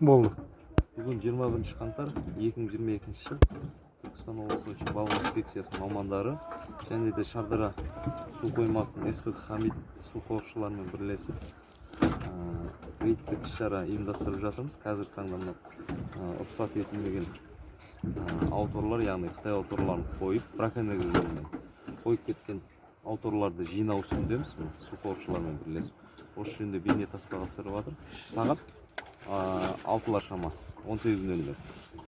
Болды. Бүгін 21 қаңтар 2022 жыл Түркістан облысы бойынша балық инспекциясының мамандары және де Шардара су қоймасының СП Хамид су қорықшыларымен бірлесіп рейдтік іс-шара ұйымдастырып жатырмыз. Қазіргі таңда рұқсат етілмеген ауторлар, яғни Қытай ауторларын қойып, браконьерлер жолымен қойып кеткен ауторларды жинау үстіндеміз. Су қорықшыларымен бірлесіп осы жөнінде бейнетаспаға түсіріп жатыр. Сағат 6-лар шамасы 18:00.